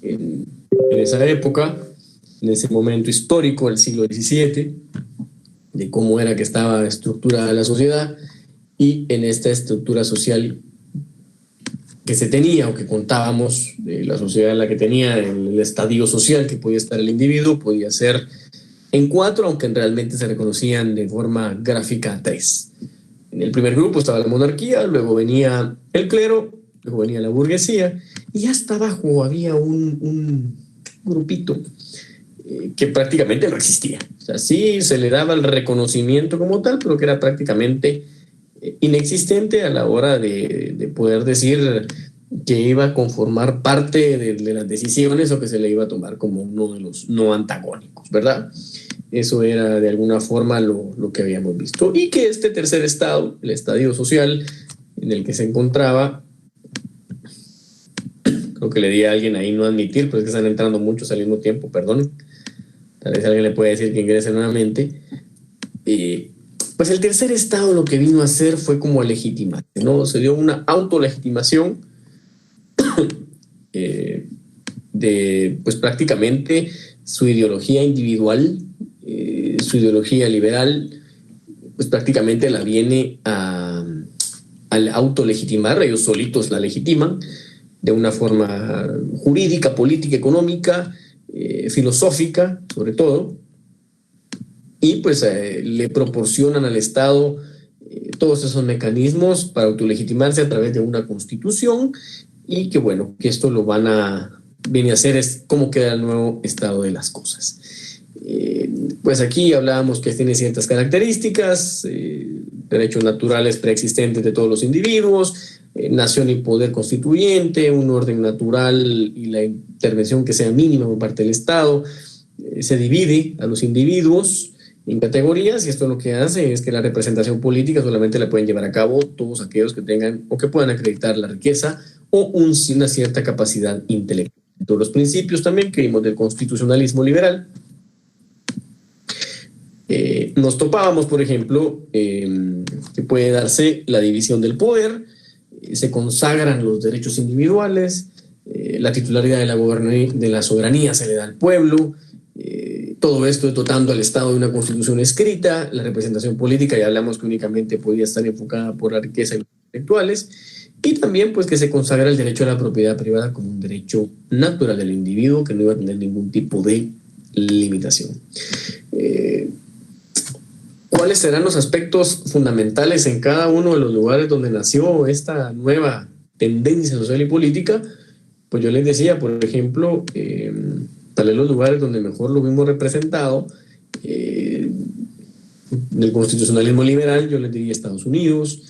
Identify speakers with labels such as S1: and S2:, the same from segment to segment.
S1: en esa época, en ese momento histórico del siglo XVII, de cómo era que estaba estructurada la sociedad y en esta estructura social que se tenía o que contábamos, la sociedad en la que tenía, el estadio social que podía estar el individuo, podía ser en 4, aunque realmente se reconocían de forma gráfica 3. En el primer grupo estaba la monarquía, luego venía el clero, luego venía la burguesía, y hasta abajo había un grupito que prácticamente no existía. O sea, sí se le daba el reconocimiento como tal, pero que era prácticamente inexistente a la hora de poder decir que iba a conformar parte de las decisiones o que se le iba a tomar como uno de los no antagónicos, ¿verdad? Eso era de alguna forma lo que habíamos visto. Y que este tercer estado, el estadio social en el que se encontraba, creo que le di a alguien ahí no admitir, pero es que están entrando muchos al mismo tiempo, perdón. Tal vez alguien le puede decir que ingrese nuevamente. Pues el tercer estado lo que vino a hacer fue como legitimar, ¿no? Se dio una autolegitimación de, pues prácticamente su ideología individual, su ideología liberal, pues prácticamente la viene al autolegitimar, ellos solitos la legitiman de una forma jurídica, política, económica, filosófica, sobre todo, y pues le proporcionan al Estado todos esos mecanismos para autolegitimarse a través de una constitución y que bueno, que esto lo viene a hacer es cómo queda el nuevo estado de las cosas. Pues aquí hablábamos que tiene ciertas características, derechos naturales preexistentes de todos los individuos, nación y poder constituyente, un orden natural y la intervención que sea mínima por parte del Estado, se divide a los individuos en categorías y esto lo que hace es que la representación política solamente la pueden llevar a cabo todos aquellos que tengan o que puedan acreditar la riqueza o una cierta capacidad intelectual. Todos los principios también que vimos del constitucionalismo liberal. Nos topábamos, por ejemplo, que puede darse la división del poder, se consagran los derechos individuales, la titularidad de la soberanía se le da al pueblo, todo esto dotando al Estado de una constitución escrita, la representación política, ya hablamos que únicamente podía estar enfocada por la riqueza y los intelectuales, y también pues que se consagra el derecho a la propiedad privada como un derecho natural del individuo que no iba a tener ningún tipo de limitación. ¿Cuáles serán los aspectos fundamentales en cada uno de los lugares donde nació esta nueva tendencia social y política? Pues yo les decía, por ejemplo, tal vez los lugares donde mejor lo vimos representado, del constitucionalismo liberal, yo les diría Estados Unidos.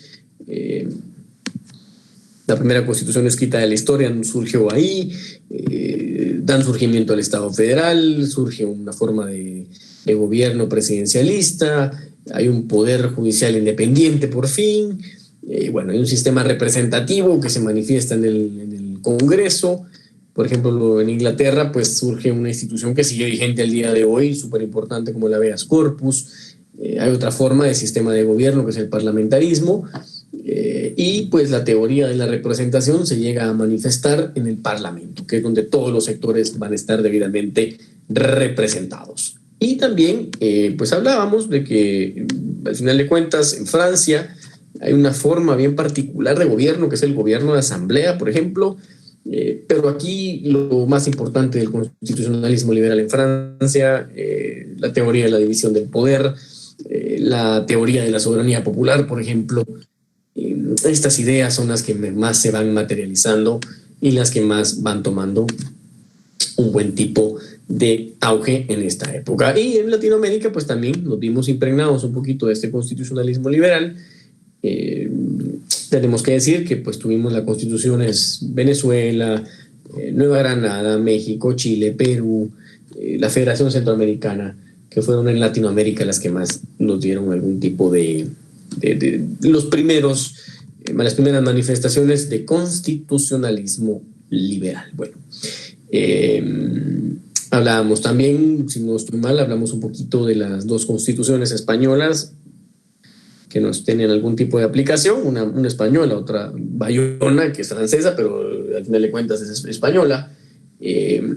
S1: La primera constitución escrita de la historia surgió ahí, dan surgimiento al Estado federal, surge una forma de gobierno presidencialista, hay un poder judicial independiente por fin, bueno, hay un sistema representativo que se manifiesta en el Congreso. Por ejemplo, en Inglaterra pues surge una institución que sigue vigente al día de hoy, súper importante, como el habeas corpus. Hay otra forma de sistema de gobierno que es el parlamentarismo, y pues la teoría de la representación se llega a manifestar en el Parlamento, que es donde todos los sectores van a estar debidamente representados. Y también pues hablábamos de que al final de cuentas en Francia hay una forma bien particular de gobierno que es el gobierno de asamblea, por ejemplo, pero aquí lo más importante del constitucionalismo liberal en Francia, la teoría de la división del poder, la teoría de la soberanía popular, por ejemplo, estas ideas son las que más se van materializando y las que más van tomando un buen tipo de auge en esta época. Y en Latinoamérica pues también nos vimos impregnados un poquito de este constitucionalismo liberal. Tenemos que decir que pues tuvimos las constituciones Venezuela, Nueva Granada, México, Chile, Perú, la Federación Centroamericana, que fueron en Latinoamérica las que más nos dieron algún tipo de las primeras manifestaciones de constitucionalismo liberal. Bueno, hablábamos también, si no estoy mal, hablamos un poquito de las dos constituciones españolas que nos tenían algún tipo de aplicación, una española, otra Bayona, que es francesa, pero al final de cuentas es española. eh,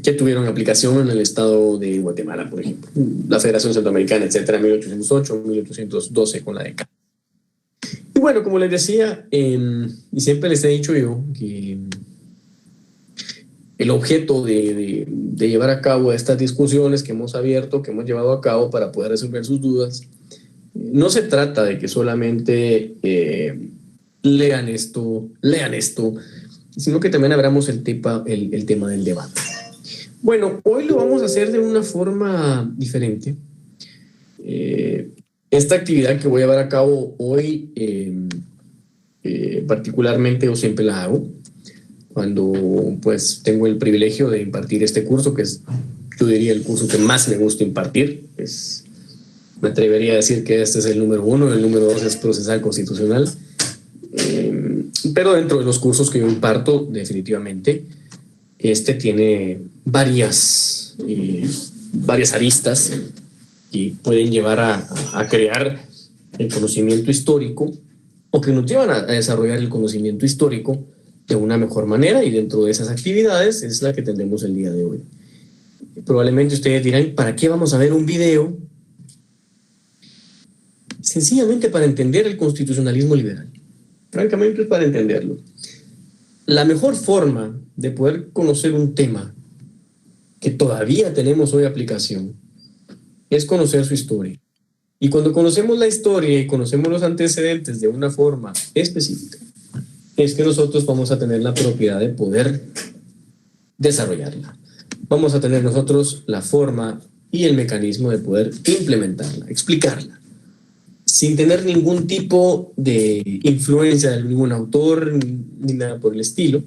S1: que tuvieron aplicación en el estado de Guatemala, por ejemplo, la Federación Centroamericana, etcétera, 1808, 1812 con la DECA. Y bueno, como les decía, y siempre les he dicho yo que el objeto de llevar a cabo estas discusiones que hemos abierto, que hemos llevado a cabo para poder resolver sus dudas, no se trata de que solamente lean esto, sino que también abramos el tema del debate. Bueno, hoy lo vamos a hacer de una forma diferente. Esta actividad que voy a llevar a cabo hoy, particularmente yo siempre la hago cuando pues tengo el privilegio de impartir este curso, que es, yo diría, el curso que más me gusta impartir. Me atrevería a decir que este es el número 1, el número 2 es procesal constitucional. Pero dentro de los cursos que yo imparto, definitivamente, este tiene varias aristas que pueden llevar a crear el conocimiento histórico, o que nos llevan a desarrollar el conocimiento histórico de una mejor manera, y dentro de esas actividades es la que tendremos el día de hoy. Probablemente ustedes dirán, ¿para qué vamos a ver un video? Sencillamente para entender el constitucionalismo liberal. Francamente es para entenderlo. La mejor forma de poder conocer un tema que todavía tenemos hoy aplicación es conocer su historia. Y cuando conocemos la historia y conocemos los antecedentes de una forma específica, es que nosotros vamos a tener la propiedad de poder desarrollarla. Vamos a tener nosotros la forma y el mecanismo de poder implementarla, explicarla, sin tener ningún tipo de influencia de ningún autor ni nada por el estilo.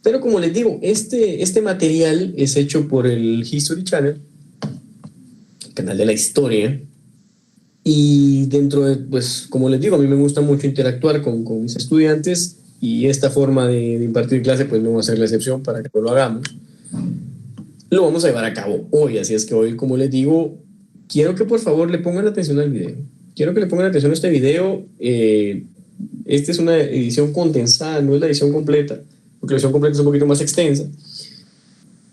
S1: Pero como les digo, este material es hecho por el History Channel, el canal de la historia, y dentro de, pues, como les digo, a mí me gusta mucho interactuar con mis estudiantes, y esta forma de impartir clase pues no va a ser la excepción para que no lo hagamos. Lo vamos a llevar a cabo hoy, así es que hoy, como les digo, quiero que por favor le pongan atención al video. Quiero que le pongan atención a este video. Esta es una edición condensada, no es la edición completa, porque la edición completa es un poquito más extensa.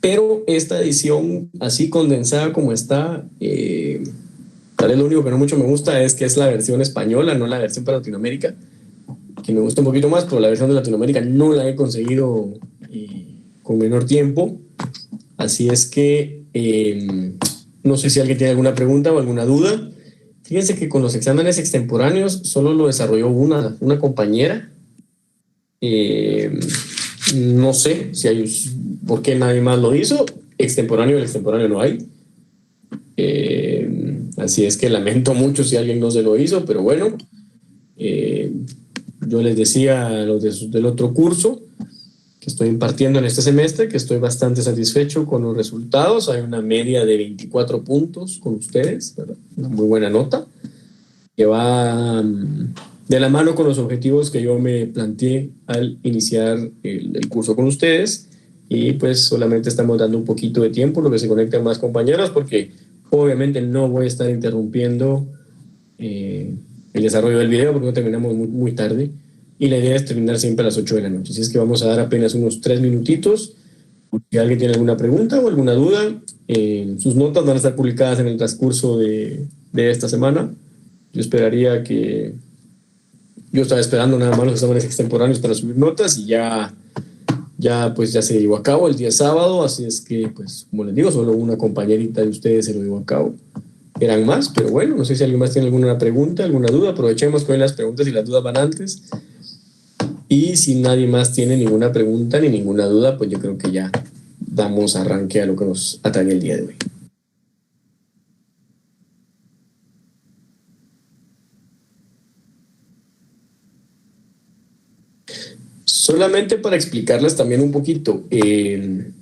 S1: Pero esta edición, así condensada como está, tal vez lo único que no mucho me gusta es que es la versión española, no la versión para Latinoamérica, que me gusta un poquito más, pero la versión de Latinoamérica no la he conseguido con menor tiempo. Así es que no sé si alguien tiene alguna pregunta o alguna duda. Fíjense que con los exámenes extemporáneos solo lo desarrolló una compañera. No sé si hay, por qué nadie más lo hizo. El extemporáneo no hay. Así es que lamento mucho si alguien no se lo hizo, pero bueno, yo les decía a los del otro curso que estoy impartiendo en este semestre que estoy bastante satisfecho con los resultados. Hay una media de 24 puntos con ustedes, ¿verdad? Una muy buena nota, que va de la mano con los objetivos que yo me planteé al iniciar el curso con ustedes. Y pues solamente estamos dando un poquito de tiempo, lo que se conecten más compañeros, porque obviamente no voy a estar interrumpiendo el desarrollo del video, porque no terminamos muy tarde, y la idea es terminar siempre a las 8 de la noche. Así es que vamos a dar apenas unos 3 minutitos. Si alguien tiene alguna pregunta o alguna duda, sus notas van a estar publicadas en el transcurso de esta semana. Yo estaba esperando nada más los exámenes extemporáneos para subir notas, y ya se llevó a cabo el día sábado. Así es que, pues, como les digo, solo una compañerita de ustedes se lo llevó a cabo. Eran más, pero bueno, no sé si alguien más tiene alguna pregunta, alguna duda. Aprovechemos que hoy las preguntas y las dudas van antes. Y si nadie más tiene ninguna pregunta ni ninguna duda, pues yo creo que ya damos arranque a lo que nos atañe el día de hoy. Solamente para explicarles también un poquito, el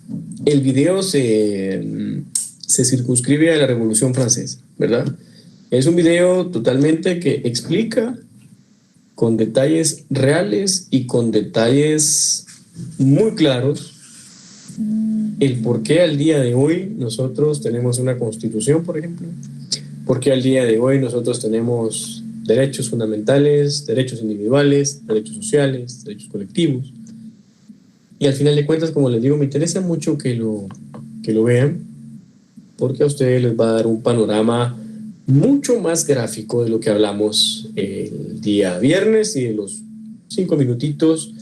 S1: video se circunscribe a la Revolución Francesa, ¿verdad? Es un video totalmente que explica con detalles reales y con detalles muy claros el por qué al día de hoy nosotros tenemos una constitución, por ejemplo, por qué al día de hoy nosotros tenemos derechos fundamentales, derechos individuales, derechos sociales, derechos colectivos, Y al final de cuentas, como les digo, me interesa mucho que lo vean, porque a ustedes les va a dar un panorama mucho más gráfico de lo que hablamos el día viernes y de los 5 minutitos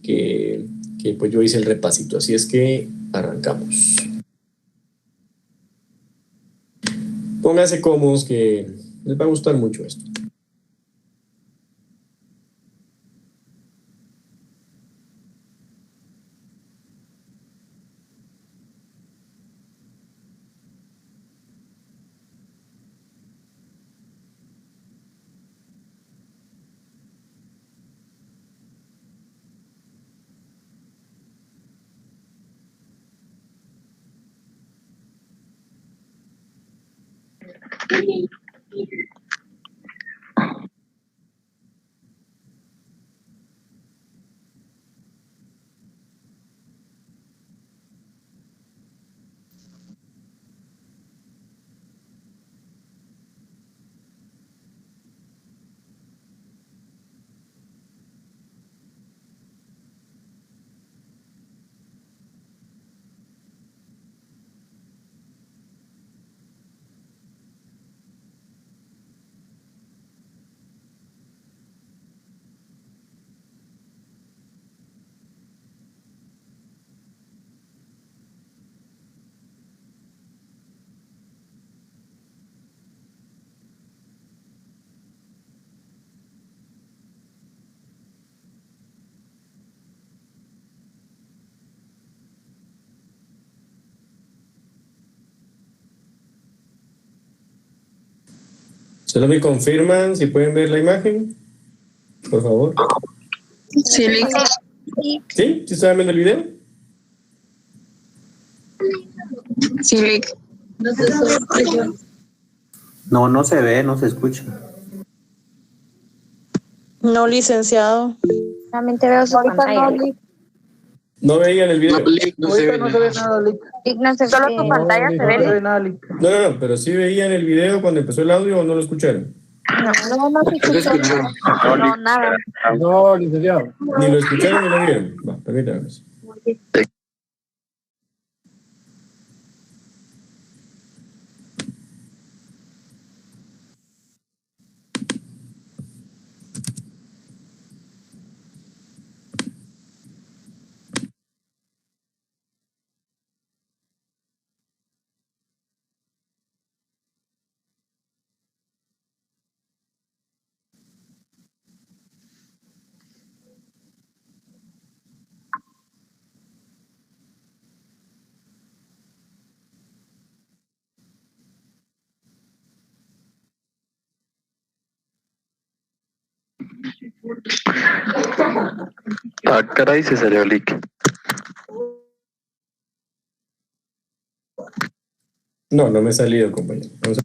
S1: que, que pues yo hice el repasito. Así es que arrancamos. Pónganse cómodos que les va a gustar mucho esto. Solo me confirman si pueden ver la imagen, por favor.
S2: Sí, Lick.
S1: ¿Sí? ¿Sí están viendo el video?
S2: Sí, Lick.
S3: No, no se ve, no se escucha.
S2: No, licenciado.
S4: Solamente veo su pantalla.
S1: ¿No veían el video?
S5: No se ve nada, Lick.
S4: No sé,
S2: Solo tu pantalla se
S5: No se
S2: ve.
S5: ve nada, Lick.
S1: No, pero sí veían el video cuando empezó el audio o no lo escucharon.
S4: no se escucha. No, nada.
S5: No, licenciado.
S1: Ni lo escucharon ni lo vieron. Va, permítanme.
S6: Ah, caray, se salió Lick.
S1: No, no me he salido, compañero. Vamos a-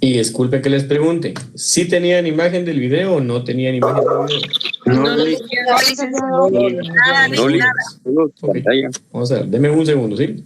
S1: Y disculpe que les pregunte, ¿sí tenían imagen del video o no tenían imagen del video?
S6: No, Lick.
S2: licenciado. Nada,
S6: No, Lick. Solo
S1: Ok,
S6: pantalla.
S1: vamos a ver, deme un segundo, ¿sí?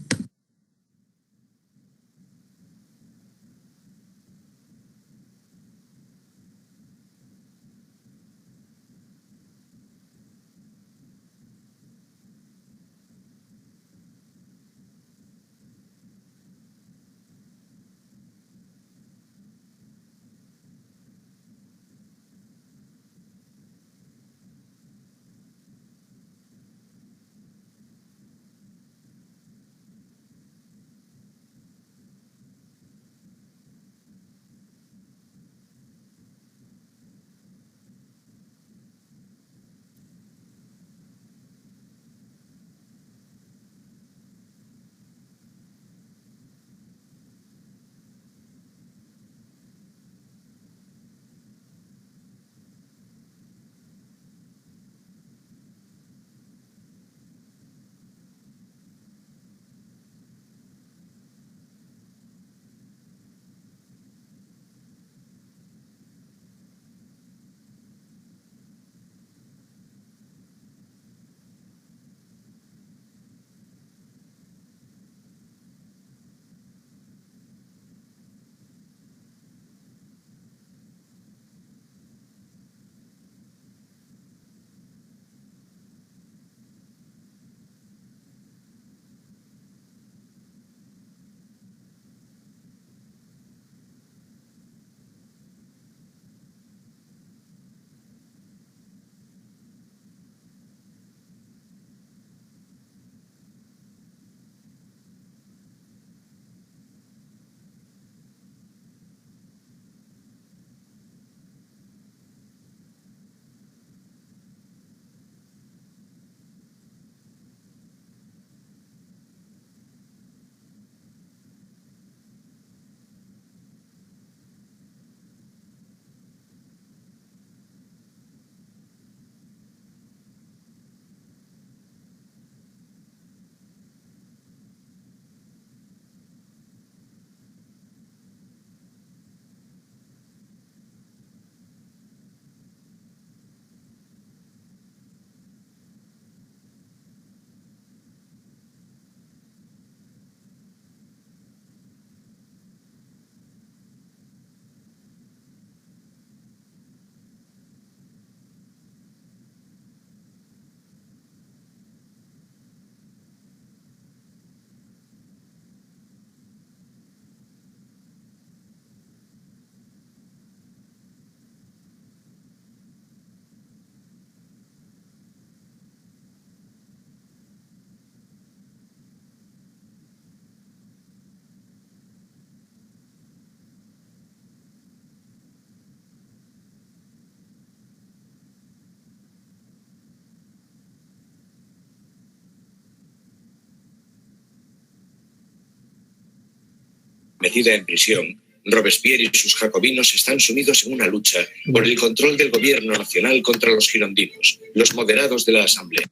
S7: establecida en prisión, Robespierre y sus jacobinos están sumidos en una lucha por el control del gobierno nacional contra los girondinos, los moderados de la Asamblea.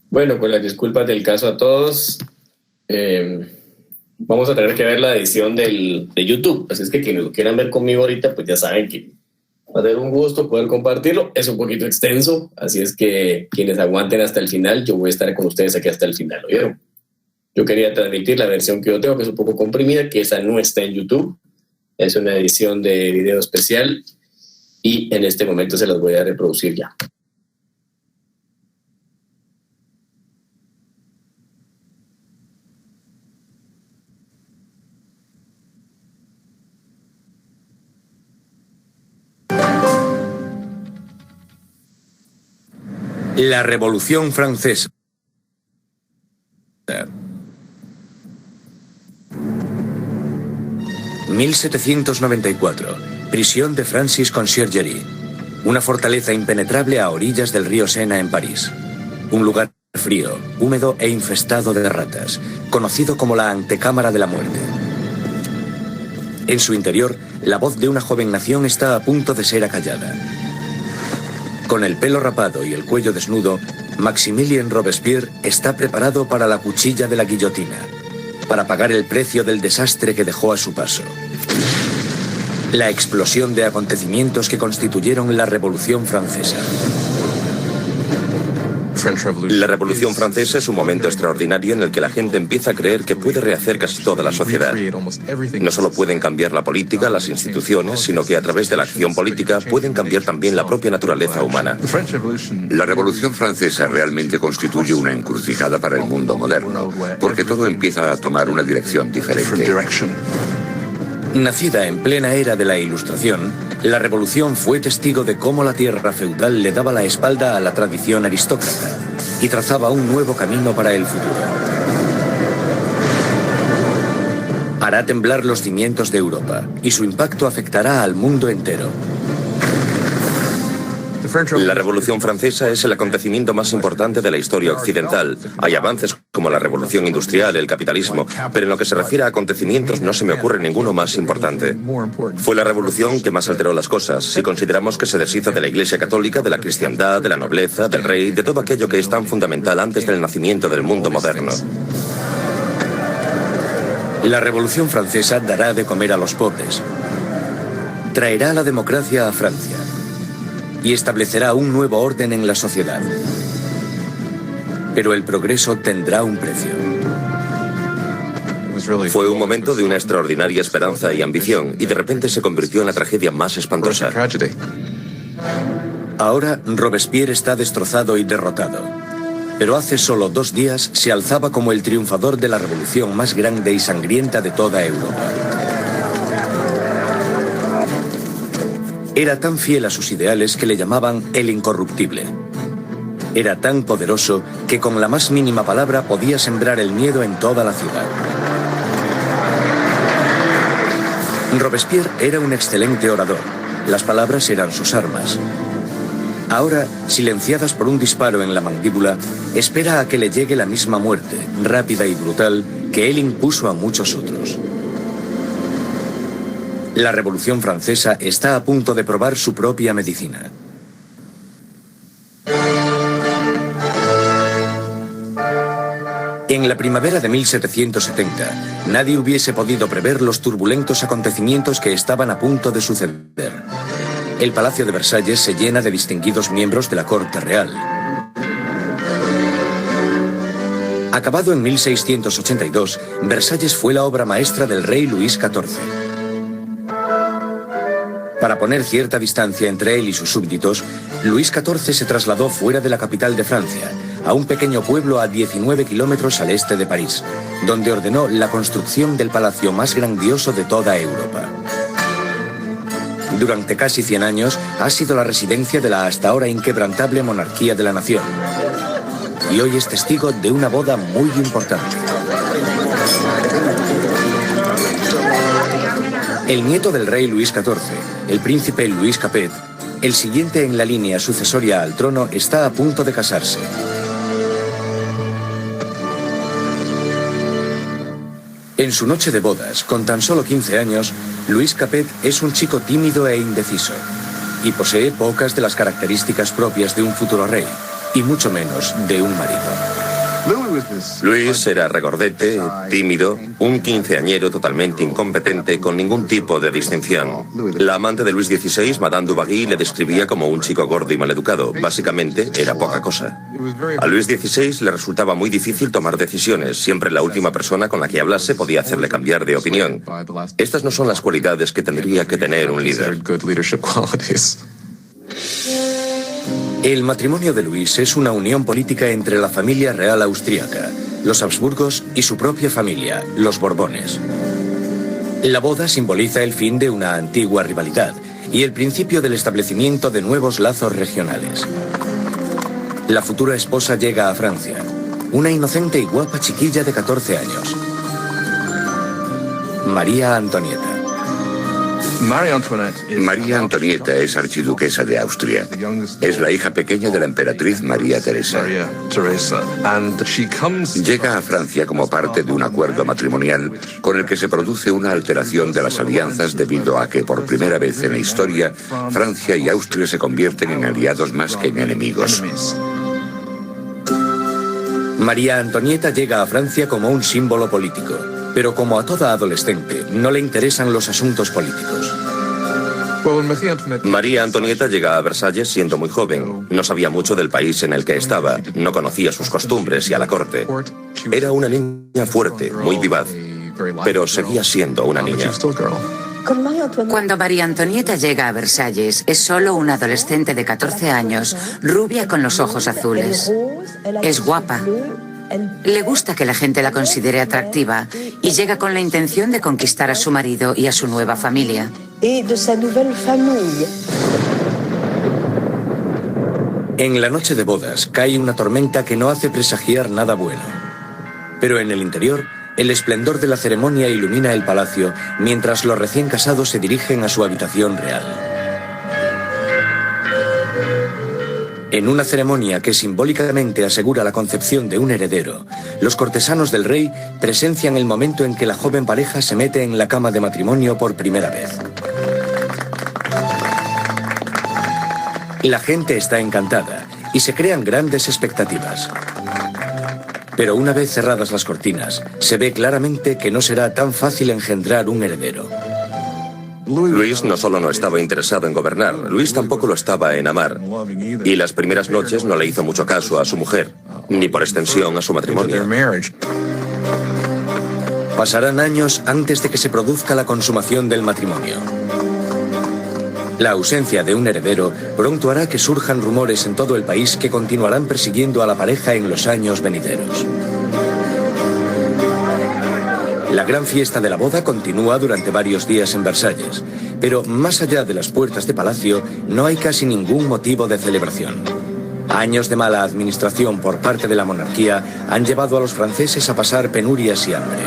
S1: Bueno, con las disculpas del caso a todos, vamos a tener que ver la edición de YouTube. Así es que quienes lo quieran ver conmigo ahorita, pues ya saben que va a ser un gusto poder compartirlo. Es un poquito extenso, así es que quienes aguanten hasta el final, yo voy a estar con ustedes aquí hasta el final, ¿oyeron? Yo quería transmitir la versión que yo tengo, que es un poco comprimida, que esa no está en YouTube. Es una edición de video especial y en este momento se las voy a reproducir ya.
S8: La Revolución Francesa. 1794. Prisión de Francis Conciergerie. Una fortaleza impenetrable a orillas del río Sena en París. Un lugar frío, húmedo e infestado de ratas, conocido como la antecámara de la muerte. En su interior, la voz de una joven nación está a punto de ser acallada. Con el pelo rapado y el cuello desnudo, Maximilien Robespierre está preparado para la cuchilla de la guillotina, para pagar el precio del desastre que dejó a su paso. La explosión de acontecimientos que constituyeron la Revolución Francesa.
S9: La Revolución Francesa es un momento extraordinario en el que la gente empieza a creer que puede rehacer casi toda la sociedad. No solo pueden cambiar la política, las instituciones, sino que a través de la acción política pueden cambiar también la propia naturaleza humana.
S10: La Revolución Francesa realmente constituye una encrucijada para el mundo moderno, porque todo empieza a tomar una dirección diferente.
S8: Nacida en plena era de la Ilustración, la Revolución fue testigo de cómo la tierra feudal le daba la espalda a la tradición aristócrata y trazaba un nuevo camino para el futuro. Hará temblar los cimientos de Europa y su impacto afectará al mundo entero.
S9: La Revolución Francesa es el acontecimiento más importante de la historia occidental. Hay avances como la revolución industrial, el capitalismo, pero en lo que se refiere a acontecimientos no se me ocurre ninguno más importante. Fue la revolución que más alteró las cosas, si consideramos que se deshizo de la Iglesia católica, de la cristiandad, de la nobleza, del rey, de todo aquello que es tan fundamental antes del nacimiento del mundo moderno.
S8: La Revolución Francesa dará de comer a los pobres, traerá la democracia a Francia y establecerá un nuevo orden en la sociedad. Pero el progreso tendrá un precio.
S9: Fue un momento de una extraordinaria esperanza y ambición, y de repente se convirtió en la tragedia más espantosa.
S8: Ahora Robespierre está destrozado y derrotado. Pero hace solo 2 días se alzaba como el triunfador de la revolución más grande y sangrienta de toda Europa. Era tan fiel a sus ideales que le llamaban el incorruptible. Era tan poderoso que con la más mínima palabra podía sembrar el miedo en toda la ciudad. Robespierre era un excelente orador. Las palabras eran sus armas. Ahora, silenciadas por un disparo en la mandíbula, espera a que le llegue la misma muerte, rápida y brutal, que él impuso a muchos otros. La Revolución Francesa está a punto de probar su propia medicina. En la primavera de 1770, nadie hubiese podido prever los turbulentos acontecimientos que estaban a punto de suceder. El Palacio de Versalles se llena de distinguidos miembros de la corte real. Acabado en 1682, Versalles fue la obra maestra del rey Luis XIV. Para poner cierta distancia entre él y sus súbditos, Luis XIV se trasladó fuera de la capital de Francia, a un pequeño pueblo a 19 kilómetros al este de París, donde ordenó la construcción del palacio más grandioso de toda Europa. Durante casi 100 años ha sido la residencia de la hasta ahora inquebrantable monarquía de la nación. Y hoy es testigo de una boda muy importante. El nieto del rey Luis XIV, el príncipe Louis Capet, el siguiente en la línea sucesoria al trono, está a punto de casarse. En su noche de bodas, con tan solo 15 años, Louis Capet es un chico tímido e indeciso, y posee pocas de las características propias de un futuro rey, y mucho menos de un marido.
S9: Luis era regordete, tímido, un quinceañero totalmente incompetente, con ningún tipo de distinción. La amante de Luis XVI, Madame Dubarry, le describía como un chico gordo y maleducado. Básicamente, era poca cosa. A Luis XVI le resultaba muy difícil tomar decisiones. Siempre la última persona con la que hablase podía hacerle cambiar de opinión. Estas no son las cualidades que tendría que tener un líder.
S8: El matrimonio de Luis es una unión política entre la familia real austríaca, los Habsburgos y su propia familia, los Borbones. La boda simboliza el fin de una antigua rivalidad y el principio del establecimiento de nuevos lazos regionales. La futura esposa llega a Francia, una inocente y guapa chiquilla de 14 años. María Antonieta.
S10: María Antonieta es archiduquesa de Austria. Es la hija pequeña de la emperatriz María Teresa. Llega a Francia como parte de un acuerdo matrimonial con el que se produce una alteración de las alianzas debido a que por primera vez en la historia Francia y Austria se convierten en aliados más que en enemigos.
S8: María Antonieta llega a Francia como un símbolo político, pero como a toda adolescente, no le interesan los asuntos políticos.
S9: María Antonieta llega a Versalles siendo muy joven. No sabía mucho del país en el que estaba, no conocía sus costumbres y a la corte. Era una niña fuerte, muy vivaz, pero seguía siendo una niña.
S11: Cuando María Antonieta llega a Versalles, es solo una adolescente de 14 años, rubia con los ojos azules. Es guapa. Le gusta que la gente la considere atractiva y llega con la intención de conquistar a su marido y a su nueva familia.
S8: En la noche de bodas cae una tormenta que no hace presagiar nada bueno. Pero en el interior, el esplendor de la ceremonia ilumina el palacio mientras los recién casados se dirigen a su habitación real. En una ceremonia que simbólicamente asegura la concepción de un heredero, los cortesanos del rey presencian el momento en que la joven pareja se mete en la cama de matrimonio por primera vez. La gente está encantada y se crean grandes expectativas. Pero una vez cerradas las cortinas, se ve claramente que no será tan fácil engendrar un heredero.
S9: Luis no solo no estaba interesado en gobernar, Luis tampoco lo estaba en amar. Y las primeras noches no le hizo mucho caso a su mujer, ni por extensión a su matrimonio.
S8: Pasarán años antes de que se produzca la consumación del matrimonio. La ausencia de un heredero pronto hará que surjan rumores en todo el país que continuarán persiguiendo a la pareja en los años venideros. La gran fiesta de la boda continúa durante varios días en Versalles, pero más allá de las puertas de palacio no hay casi ningún motivo de celebración. Años de mala administración por parte de la monarquía han llevado a los franceses a pasar penurias y hambre.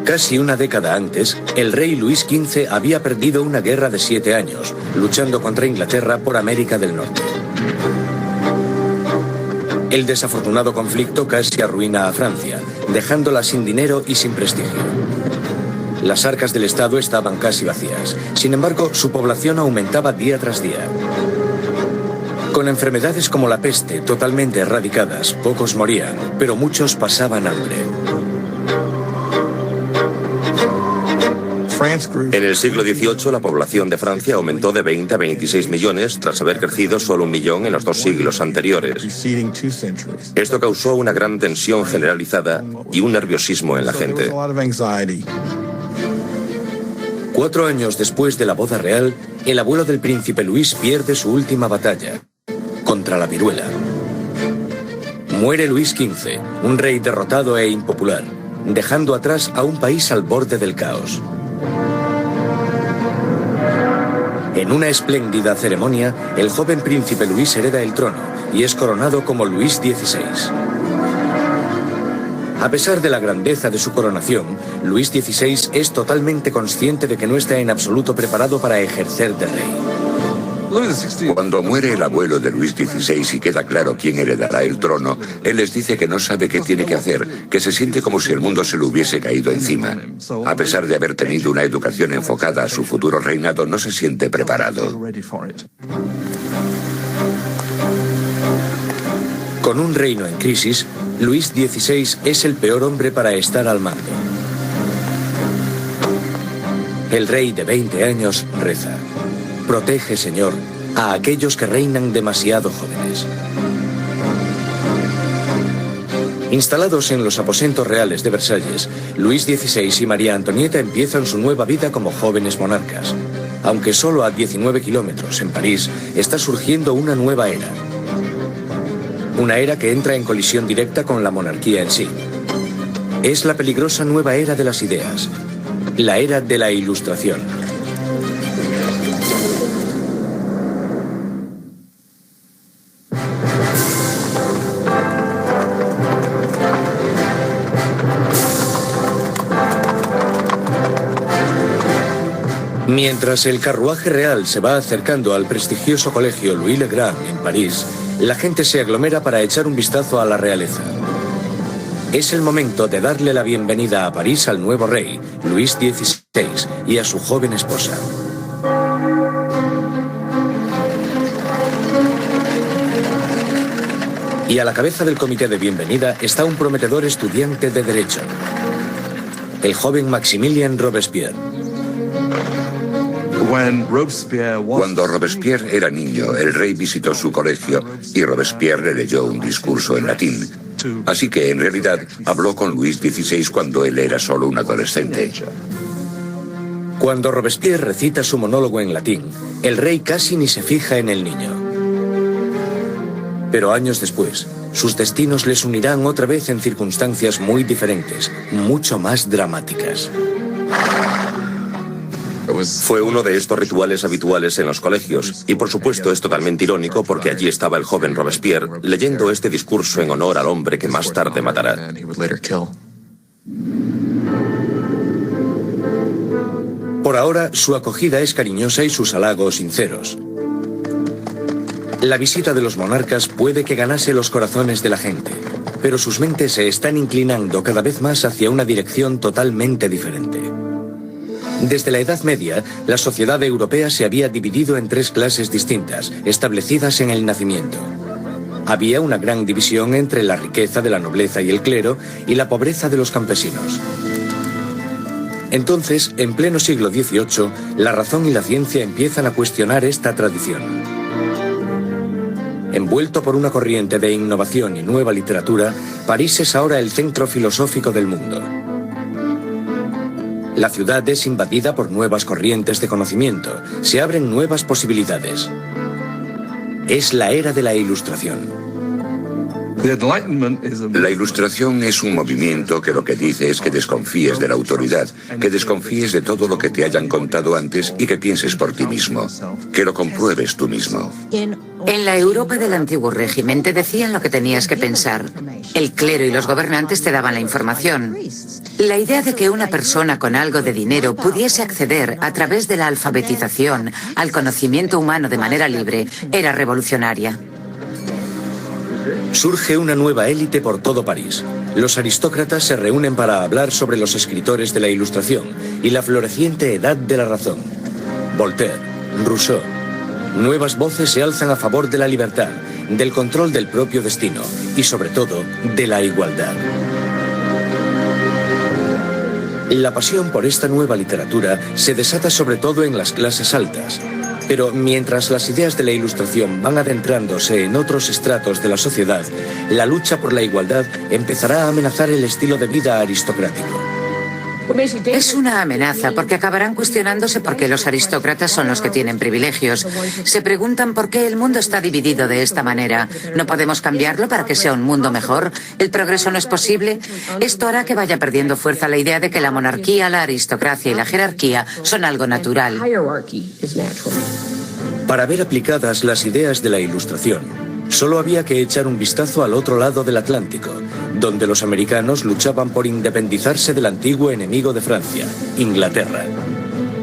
S8: Casi una década antes, el rey Luis XV había perdido una guerra de 7 años, luchando contra Inglaterra por América del Norte. El desafortunado conflicto casi arruina a Francia, dejándola sin dinero y sin prestigio. Las arcas del Estado estaban casi vacías. Sin embargo, su población aumentaba día tras día. Con enfermedades como la peste totalmente erradicadas, pocos morían, pero muchos pasaban hambre.
S9: En el siglo XVIII, la población de Francia aumentó de 20 a 26 millones, tras haber crecido solo 1 millón en los 2 siglos anteriores. Esto causó una gran tensión generalizada y un nerviosismo en la gente.
S8: 4 años después de la boda real, el abuelo del príncipe Luis pierde su última batalla, contra la viruela. Muere Luis XV, un rey derrotado e impopular, dejando atrás a un país al borde del caos. En una espléndida ceremonia, el joven príncipe Luis hereda el trono y es coronado como Luis XVI. A pesar de la grandeza de su coronación, Luis XVI es totalmente consciente de que no está en absoluto preparado para ejercer de rey.
S10: Cuando muere el abuelo de Luis XVI y queda claro quién heredará el trono, él les dice que no sabe qué tiene que hacer, que se siente como si el mundo se le hubiese caído encima. A pesar de haber tenido una educación enfocada a su futuro reinado, no se siente preparado.
S8: Con un reino en crisis, Luis XVI es el peor hombre para estar al mando. El rey de 20 años reza: protege, Señor, a aquellos que reinan demasiado jóvenes. Instalados en los aposentos reales de Versalles, Luis XVI y María Antonieta empiezan su nueva vida como jóvenes monarcas. Aunque solo a 19 kilómetros, en París, está surgiendo una nueva era. Una era que entra en colisión directa con la monarquía en sí. Es la peligrosa nueva era de las ideas, la era de la Ilustración. Mientras el carruaje real se va acercando al prestigioso colegio Louis le Grand en París, la gente se aglomera para echar un vistazo a la realeza. Es el momento de darle la bienvenida a París al nuevo rey, Luis XVI, y a su joven esposa. Y a la cabeza del comité de bienvenida está un prometedor estudiante de Derecho, el joven Maximilien Robespierre.
S10: Cuando Robespierre era niño, el rey visitó su colegio y Robespierre le leyó un discurso en latín. Así que, en realidad, habló con Luis XVI cuando él era solo un adolescente.
S8: Cuando Robespierre recita su monólogo en latín, el rey casi ni se fija en el niño. Pero años después, sus destinos les unirán otra vez en circunstancias muy diferentes, mucho más dramáticas.
S9: Fue uno de estos rituales habituales en los colegios, y por supuesto es totalmente irónico porque allí estaba el joven Robespierre leyendo este discurso en honor al hombre que más tarde matará.
S8: Por ahora, su acogida es cariñosa y sus halagos sinceros. La visita de los monarcas puede que ganase los corazones de la gente, pero sus mentes se están inclinando cada vez más hacia una dirección totalmente diferente. Desde la Edad Media, la sociedad europea se había dividido en 3 clases distintas, establecidas en el nacimiento. Había una gran división entre la riqueza de la nobleza y el clero y la pobreza de los campesinos. Entonces, en pleno siglo XVIII, la razón y la ciencia empiezan a cuestionar esta tradición. Envuelto por una corriente de innovación y nueva literatura, París es ahora el centro filosófico del mundo. La ciudad es invadida por nuevas corrientes de conocimiento, se abren nuevas posibilidades. Es la era de la Ilustración.
S10: La Ilustración es un movimiento que lo que dice es que desconfíes de la autoridad, que desconfíes de todo lo que te hayan contado antes y que pienses por ti mismo, que lo compruebes tú mismo.
S11: En la Europa del antiguo régimen te decían lo que tenías que pensar. El clero y los gobernantes te daban la información. La idea de que una persona con algo de dinero pudiese acceder a través de la alfabetización al conocimiento humano de manera libre era revolucionaria.
S8: Surge una nueva élite por todo París. Los aristócratas se reúnen para hablar sobre los escritores de la Ilustración y la floreciente edad de la razón. Voltaire, Rousseau. Nuevas voces se alzan a favor de la libertad, del control del propio destino y, sobre todo, de la igualdad. La pasión por esta nueva literatura se desata sobre todo en las clases altas. Pero mientras las ideas de la Ilustración van adentrándose en otros estratos de la sociedad, la lucha por la igualdad empezará a amenazar el estilo de vida aristocrático.
S11: Es una amenaza porque acabarán cuestionándose por qué los aristócratas son los que tienen privilegios. Se preguntan por qué el mundo está dividido de esta manera. ¿No podemos cambiarlo para que sea un mundo mejor? ¿El progreso no es posible? Esto hará que vaya perdiendo fuerza la idea de que la monarquía, la aristocracia y la jerarquía son algo natural.
S8: Para ver aplicadas las ideas de la Ilustración, solo había que echar un vistazo al otro lado del Atlántico, donde los americanos luchaban por independizarse del antiguo enemigo de Francia, Inglaterra.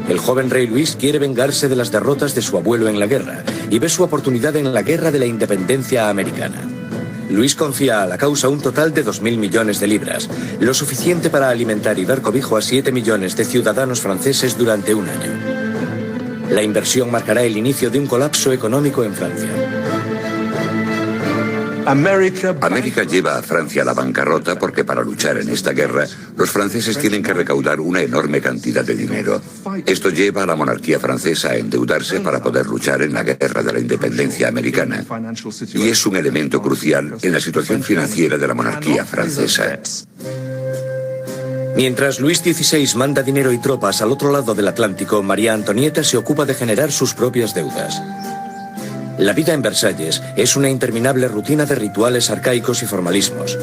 S8: El joven rey Luis quiere vengarse de las derrotas de su abuelo en la guerra y ve su oportunidad en la guerra de la independencia americana. Luis confía a la causa un total de 2.000 millones de libras, lo suficiente para alimentar y dar cobijo a 7 millones de ciudadanos franceses durante un año. La inversión marcará el inicio de un colapso económico en Francia.
S10: América lleva a Francia a la bancarrota porque para luchar en esta guerra, los franceses tienen que recaudar una enorme cantidad de dinero. Esto lleva a la monarquía francesa a endeudarse para poder luchar en la guerra de la independencia americana. Y es un elemento crucial en la situación financiera de la monarquía francesa.
S8: Mientras Luis XVI manda dinero y tropas al otro lado del Atlántico, María Antonieta se ocupa de generar sus propias deudas. La vida en Versalles es una interminable rutina de rituales arcaicos y formalismos.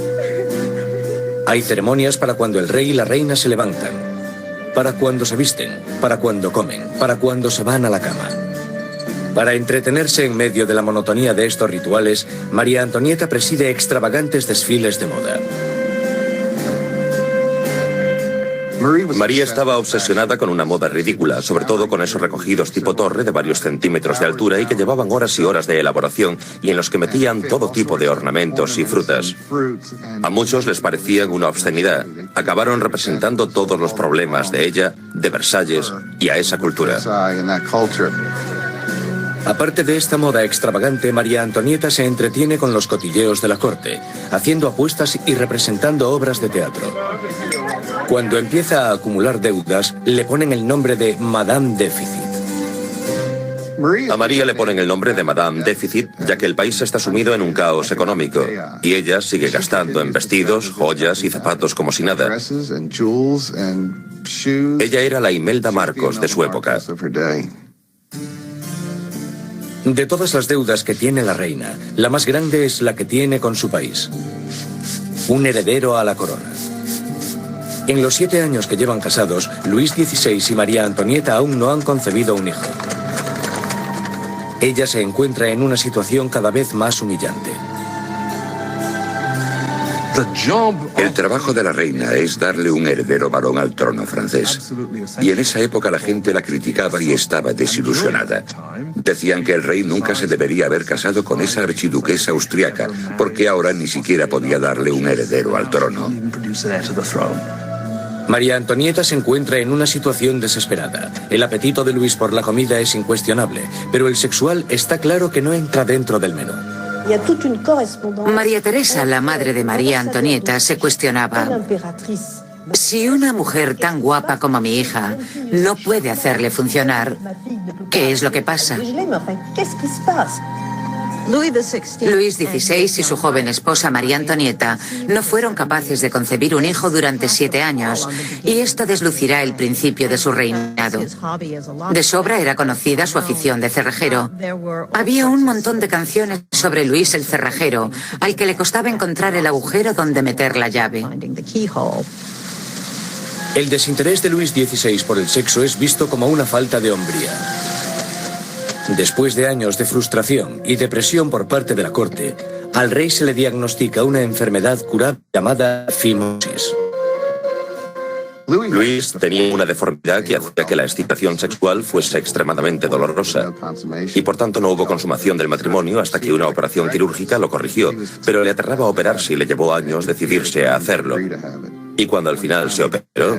S8: Hay ceremonias para cuando el rey y la reina se levantan, para cuando se visten, para cuando comen, para cuando se van a la cama. Para entretenerse en medio de la monotonía de estos rituales, María Antonieta preside extravagantes desfiles de moda.
S9: María estaba obsesionada con una moda ridícula, sobre todo con esos recogidos tipo torre de varios centímetros de altura y que llevaban horas y horas de elaboración y en los que metían todo tipo de ornamentos y frutas. A muchos les parecían una obscenidad. Acabaron representando todos los problemas de ella, de Versalles y a esa cultura.
S8: Aparte de esta moda extravagante, María Antonieta se entretiene con los cotilleos de la corte, haciendo apuestas y representando obras de teatro. Cuando empieza a acumular deudas, le ponen el nombre de Madame Déficit.
S9: A María le ponen el nombre de Madame Déficit, ya que el país está sumido en un caos económico, y ella sigue gastando en vestidos, joyas y zapatos como si nada. Ella era la Imelda Marcos de su época.
S8: De todas las deudas que tiene la reina, la más grande es la que tiene con su país. Un heredero a la corona. En los 7 años que llevan casados, Luis XVI y María Antonieta aún no han concebido un hijo. Ella se encuentra en una situación cada vez más humillante.
S10: El trabajo de la reina es darle un heredero varón al trono francés. Y en esa época la gente la criticaba y estaba desilusionada. Decían que el rey nunca se debería haber casado con esa archiduquesa austriaca, porque ahora ni siquiera podía darle un heredero al trono.
S8: María Antonieta se encuentra en una situación desesperada. El apetito de Luis por la comida es incuestionable, pero el sexual está claro que no entra dentro del menú.
S11: María Teresa, la madre de María Antonieta, se cuestionaba: si una mujer tan guapa como mi hija no puede hacerle funcionar, ¿qué es lo que pasa? Luis XVI y su joven esposa María Antonieta no fueron capaces de concebir un hijo durante 7 años, y esto deslucirá el principio de su reinado. De sobra era conocida su afición de cerrajero. Había un montón de canciones sobre Luis el cerrajero, al que le costaba encontrar el agujero donde meter la llave.
S8: El desinterés de Luis XVI por el sexo es visto como una falta de hombría. Después de años de frustración y depresión por parte de la corte, al rey se le diagnostica una enfermedad curable llamada fimosis.
S9: Luis tenía una deformidad que hacía que la excitación sexual fuese extremadamente dolorosa, y por tanto no hubo consumación del matrimonio hasta que una operación quirúrgica lo corrigió, pero le aterraba operarse y le llevó años decidirse a hacerlo. Y cuando al final se operó,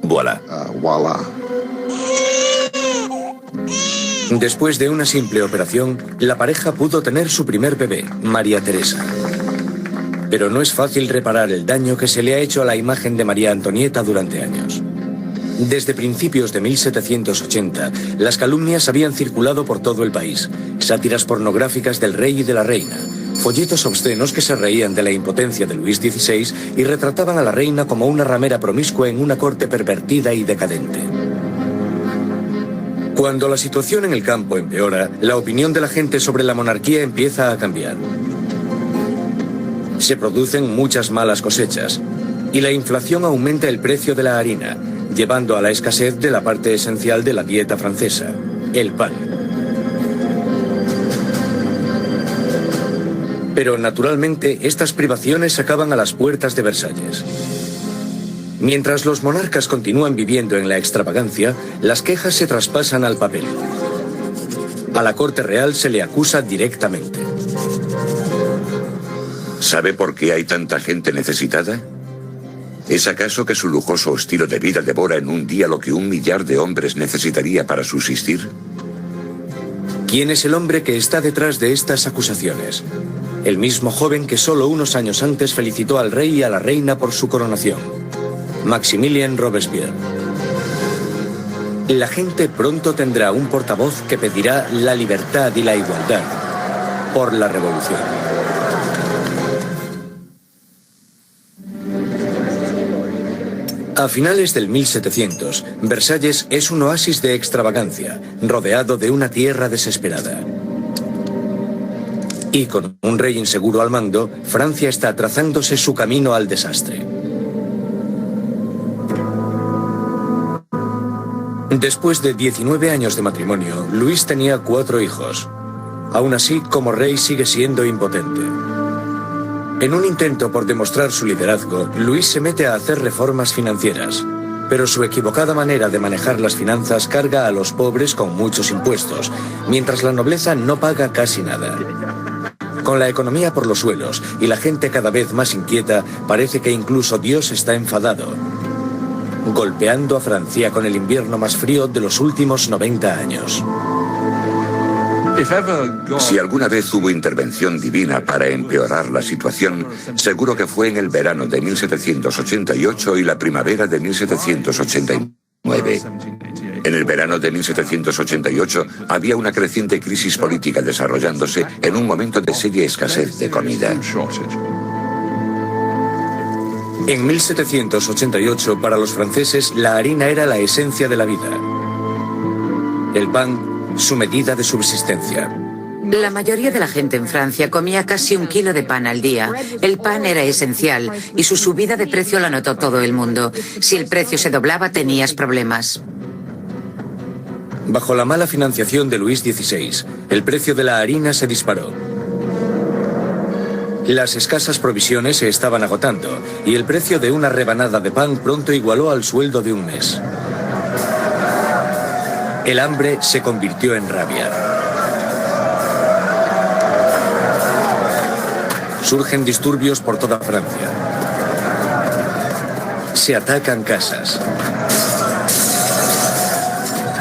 S9: voilà.
S8: Después de una simple operación, la pareja pudo tener su primer bebé, María Teresa. Pero no es fácil reparar el daño que se le ha hecho a la imagen de María Antonieta durante años. Desde principios de 1780, las calumnias habían circulado por todo el país. Sátiras pornográficas del rey y de la reina, folletos obscenos que se reían de la impotencia de Luis XVI y retrataban a la reina como una ramera promiscua en una corte pervertida y decadente. Cuando la situación en el campo empeora, la opinión de la gente sobre la monarquía empieza a cambiar. Se producen muchas malas cosechas y la inflación aumenta el precio de la harina, llevando a la escasez de la parte esencial de la dieta francesa, el pan. Pero naturalmente estas privaciones acaban a las puertas de Versalles. Mientras los monarcas continúan viviendo en la extravagancia, las quejas se traspasan al papel. A la corte real se le acusa directamente.
S10: ¿Sabe por qué hay tanta gente necesitada? ¿Es acaso que su lujoso estilo de vida devora en un día lo que 1 millar de hombres necesitaría para subsistir?
S8: ¿Quién es el hombre que está detrás de estas acusaciones? El mismo joven que solo unos años antes felicitó al rey y a la reina por su coronación: Maximilien Robespierre. La gente pronto tendrá un portavoz que pedirá la libertad y la igualdad por la revolución. A finales del 1700, Versalles es un oasis de extravagancia, rodeado de una tierra desesperada. Y con un rey inseguro al mando, Francia está trazándose su camino al desastre. Después de 19 años de matrimonio, Luis tenía 4 hijos. Aún así, como rey sigue siendo impotente. En un intento por demostrar su liderazgo, Luis se mete a hacer reformas financieras. Pero su equivocada manera de manejar las finanzas carga a los pobres con muchos impuestos, mientras la nobleza no paga casi nada. Con la economía por los suelos y la gente cada vez más inquieta, parece que incluso Dios está enfadado, golpeando a Francia con el invierno más frío de los últimos 90 años.
S10: Si alguna vez hubo intervención divina para empeorar la situación, seguro que fue en el verano de 1788 y la primavera de 1789. En el verano de 1788 había una creciente crisis política desarrollándose en un momento de seria escasez de comida.
S8: En 1788, para los franceses, la harina era la esencia de la vida. El pan, su medida de subsistencia.
S11: La mayoría de la gente en Francia comía casi 1 kilo de pan al día. El pan era esencial y su subida de precio la notó todo el mundo. Si el precio se doblaba, tenías problemas.
S8: Bajo la mala financiación de Luis XVI, el precio de la harina se disparó. Las escasas provisiones se estaban agotando y el precio de una rebanada de pan pronto igualó al sueldo de un mes. El hambre se convirtió en rabia. Surgen disturbios por toda Francia. Se atacan casas.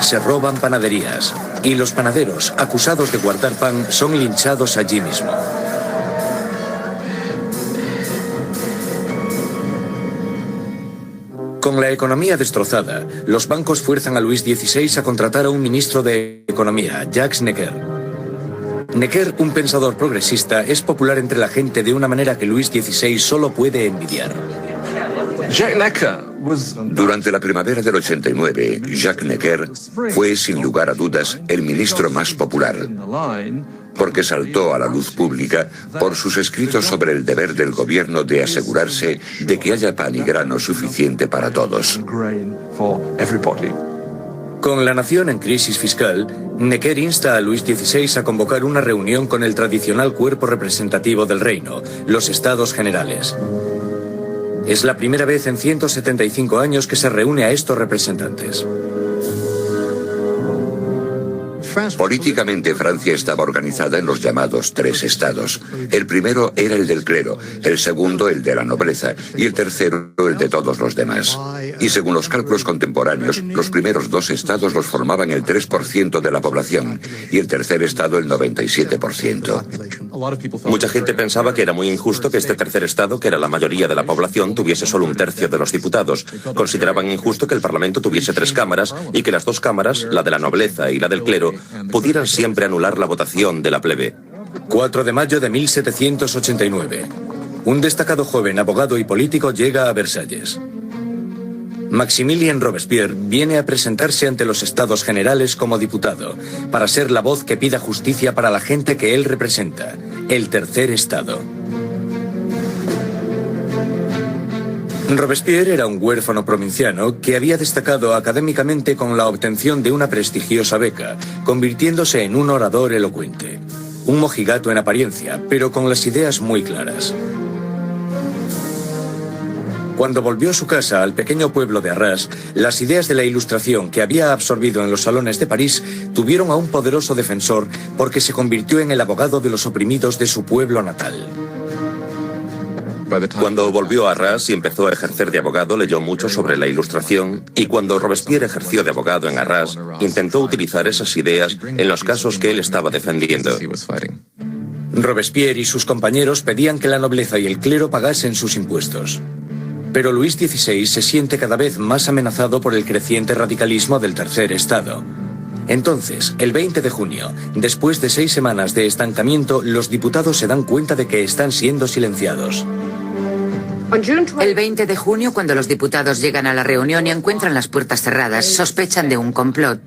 S8: Se roban panaderías. Y los panaderos, acusados de guardar pan, son linchados allí mismo. Con la economía destrozada, los bancos fuerzan a Luis XVI a contratar a un ministro de Economía, Jacques Necker. Necker, un pensador progresista, es popular entre la gente de una manera que Luis XVI solo puede envidiar.
S10: Durante la primavera del 89, Jacques Necker fue, sin lugar a dudas, el ministro más popular, porque saltó a la luz pública por sus escritos sobre el deber del gobierno de asegurarse de que haya pan y grano suficiente para todos.
S8: Con la nación en crisis fiscal, Necker insta a Luis XVI a convocar una reunión con el tradicional cuerpo representativo del reino, los Estados Generales. Es la primera vez en 175 años que se reúne a estos representantes.
S10: Políticamente, Francia estaba organizada en los llamados tres estados. El primero era el del clero, el segundo el de la nobleza y el tercero el de todos los demás. Y según los cálculos contemporáneos, los primeros dos estados los formaban el 3% de la población y el tercer estado el 97%.
S9: Mucha gente pensaba que era muy injusto que este tercer estado, que era la mayoría de la población, tuviese solo un tercio de los diputados. Consideraban injusto que el Parlamento tuviese 3 cámaras y que las 2 cámaras, la de la nobleza y la del clero, pudieran siempre anular la votación de la plebe.
S8: 4 de mayo de 1789. Un destacado joven abogado y político llega a Versalles. Maximilien Robespierre viene a presentarse ante los Estados Generales como diputado, para ser la voz que pida justicia para la gente que él representa, el tercer estado. Robespierre era un huérfano provinciano que había destacado académicamente con la obtención de una prestigiosa beca, convirtiéndose en un orador elocuente. Un mojigato en apariencia, pero con las ideas muy claras. Cuando volvió a su casa, al pequeño pueblo de Arras, las ideas de la Ilustración que había absorbido en los salones de París tuvieron a un poderoso defensor porque se convirtió en el abogado de los oprimidos de su pueblo natal.
S9: Cuando volvió a Arras y empezó a ejercer de abogado, leyó mucho sobre la Ilustración, y cuando Robespierre ejerció de abogado en Arras, intentó utilizar esas ideas en los casos que él estaba defendiendo.
S8: Robespierre y sus compañeros pedían que la nobleza y el clero pagasen sus impuestos. Pero Luis XVI se siente cada vez más amenazado por el creciente radicalismo del tercer estado. Entonces, el 20 de junio, después de 6 semanas de estancamiento, los diputados se dan cuenta de que están siendo silenciados.
S11: El 20 de junio, cuando los diputados llegan a la reunión y encuentran las puertas cerradas, sospechan de un complot.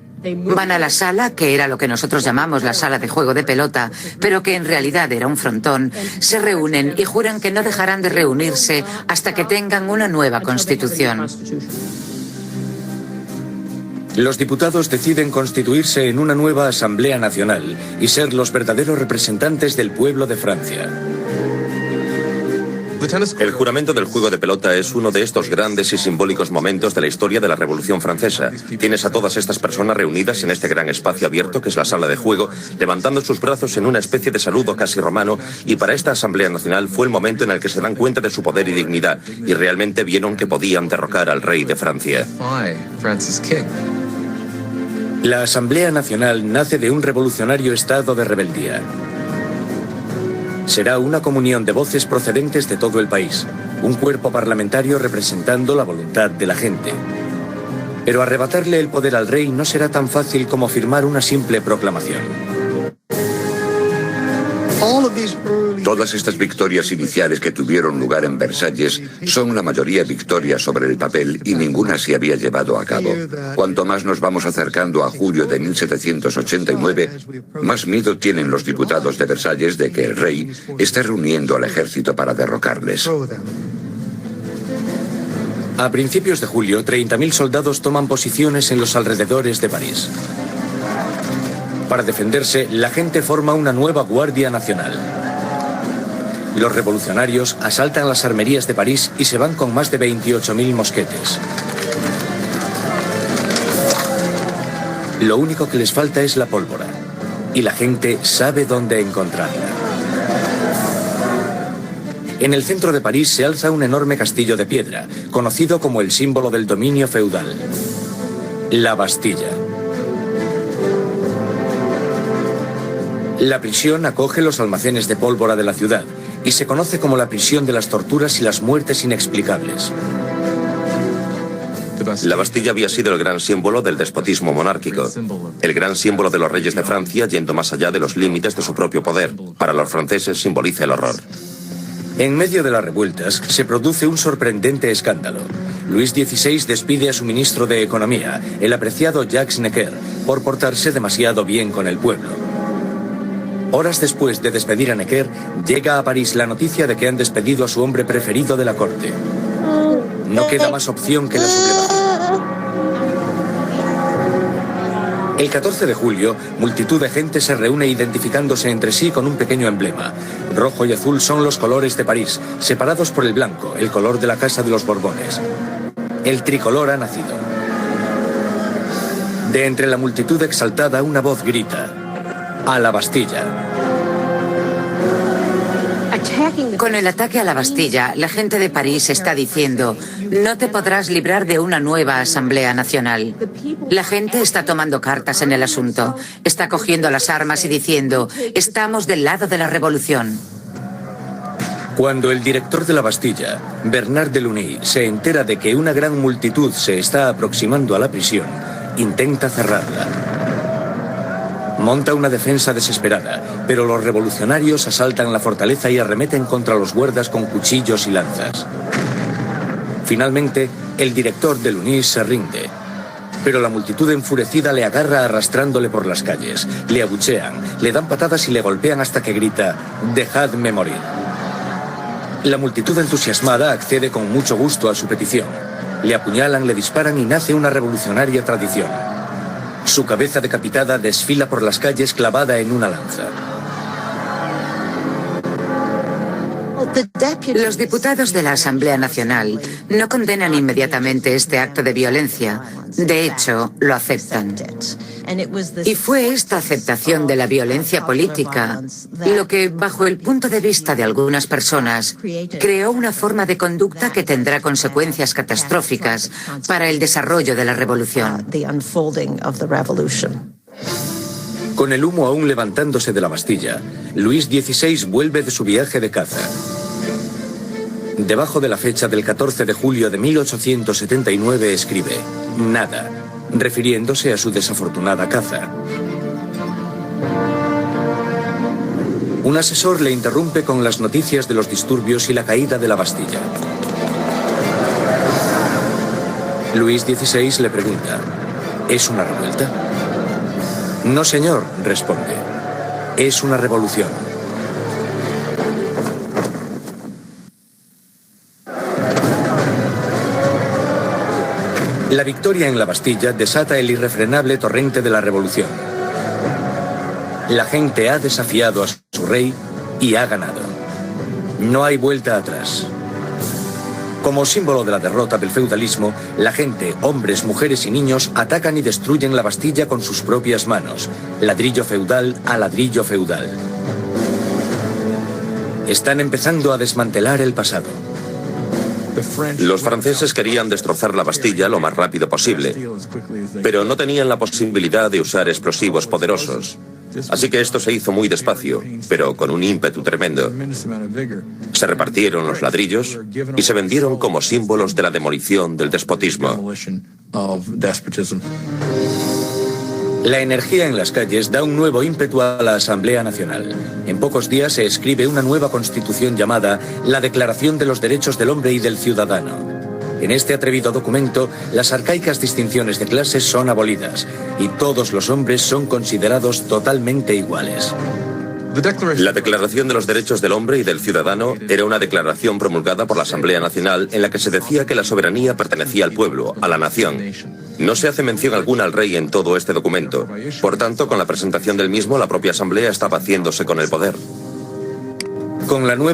S11: Van a la sala, que era lo que nosotros llamamos la sala de juego de pelota, pero que en realidad era un frontón, se reúnen y juran que no dejarán de reunirse hasta que tengan una nueva constitución.
S8: Los diputados deciden constituirse en una nueva Asamblea Nacional y ser los verdaderos representantes del pueblo de Francia.
S9: El juramento del juego de pelota es uno de estos grandes y simbólicos momentos de la historia de la Revolución Francesa. Tienes a todas estas personas reunidas en este gran espacio abierto que es la sala de juego, levantando sus brazos en una especie de saludo casi romano, y para esta Asamblea Nacional fue el momento en el que se dan cuenta de su poder y dignidad, y realmente vieron que podían derrocar al rey de Francia.
S8: La Asamblea Nacional nace de un revolucionario estado de rebeldía. Será una comunión de voces procedentes de todo el país, un cuerpo parlamentario representando la voluntad de la gente. Pero arrebatarle el poder al rey no será tan fácil como firmar una simple proclamación.
S10: Todas estas victorias iniciales que tuvieron lugar en Versalles son la mayoría victorias sobre el papel y ninguna se había llevado a cabo. Cuanto más nos vamos acercando a julio de 1789, más miedo tienen los diputados de Versalles de que el rey esté reuniendo al ejército para derrocarles.
S8: A principios de julio, 30.000 soldados toman posiciones en los alrededores de París. Para defenderse, la gente forma una nueva Guardia Nacional. Los revolucionarios asaltan las armerías de París y se van con más de 28.000 mosquetes. Lo único que les falta es la pólvora, y la gente sabe dónde encontrarla. En el centro de París se alza un enorme castillo de piedra, conocido como el símbolo del dominio feudal, la Bastilla. La prisión acoge los almacenes de pólvora de la ciudad y se conoce como la prisión de las torturas y las muertes inexplicables.
S9: La Bastilla había sido el gran símbolo del despotismo monárquico, el gran símbolo de los reyes de Francia yendo más allá de los límites de su propio poder. Para los franceses simboliza el horror.
S8: En medio de las revueltas se produce un sorprendente escándalo. Luis XVI despide a su ministro de Economía, el apreciado Jacques Necker, por portarse demasiado bien con el pueblo. Horas después de despedir a Necker, llega a París la noticia de que han despedido a su hombre preferido de la corte. No queda más opción que la sublevación. El 14 de julio, multitud de gente se reúne identificándose entre sí con un pequeño emblema. Rojo y azul son los colores de París, separados por el blanco, el color de la Casa de los Borbones. El tricolor ha nacido. De entre la multitud exaltada, una voz grita: ¡a la Bastilla!
S11: Con el ataque a la Bastilla, la gente de París está diciendo: no te podrás librar de una nueva Asamblea Nacional. La gente está tomando cartas en el asunto, está cogiendo las armas y diciendo: estamos del lado de la revolución.
S8: Cuando el director de la Bastilla, Bernard Delaunay, se entera de que una gran multitud se está aproximando a la prisión, intenta cerrarla. Monta una defensa desesperada, pero los revolucionarios asaltan la fortaleza y arremeten contra los guardas con cuchillos y lanzas. Finalmente, el director Delaunay se rinde, pero la multitud enfurecida le agarra arrastrándole por las calles, le abuchean, le dan patadas y le golpean hasta que grita: «¡Dejadme morir!». La multitud entusiasmada accede con mucho gusto a su petición. Le apuñalan, le disparan y nace una revolucionaria tradición. Su cabeza decapitada desfila por las calles clavada en una lanza.
S11: Los diputados de la Asamblea Nacional no condenan inmediatamente este acto de violencia. De hecho, lo aceptan. Y fue esta aceptación de la violencia política lo que, bajo el punto de vista de algunas personas, creó una forma de conducta que tendrá consecuencias catastróficas para el desarrollo de la revolución.
S8: Con el humo aún levantándose de la Bastilla, Luis XVI vuelve de su viaje de caza. Debajo de la fecha del 14 de julio de 1879 escribe: «Nada», refiriéndose a su desafortunada caza. Un asesor le interrumpe con las noticias de los disturbios y la caída de la Bastilla. Luis XVI le pregunta: ¿es una revuelta? «No, señor», responde. «Es una revolución». La victoria en la Bastilla desata el irrefrenable torrente de la revolución. La gente ha desafiado a su rey y ha ganado. No hay vuelta atrás. Como símbolo de la derrota del feudalismo, la gente, hombres, mujeres y niños, atacan y destruyen la Bastilla con sus propias manos, ladrillo feudal a ladrillo feudal. Están empezando a desmantelar el pasado.
S9: Los franceses querían destrozar la Bastilla lo más rápido posible, pero no tenían la posibilidad de usar explosivos poderosos. Así que esto se hizo muy despacio, pero con un ímpetu tremendo. Se repartieron los ladrillos y se vendieron como símbolos de la demolición del despotismo.
S8: La energía en las calles da un nuevo ímpetu a la Asamblea Nacional. En pocos días se escribe una nueva constitución llamada la Declaración de los Derechos del Hombre y del Ciudadano. En este atrevido documento, las arcaicas distinciones de clases son abolidas y todos los hombres son considerados totalmente iguales.
S9: La Declaración de los Derechos del Hombre y del Ciudadano era una declaración promulgada por la Asamblea Nacional en la que se decía que la soberanía pertenecía al pueblo, a la nación. No se hace mención alguna al rey en todo este documento. Por tanto, con la presentación del mismo, la propia Asamblea estaba haciéndose con el poder.
S8: Con la nueva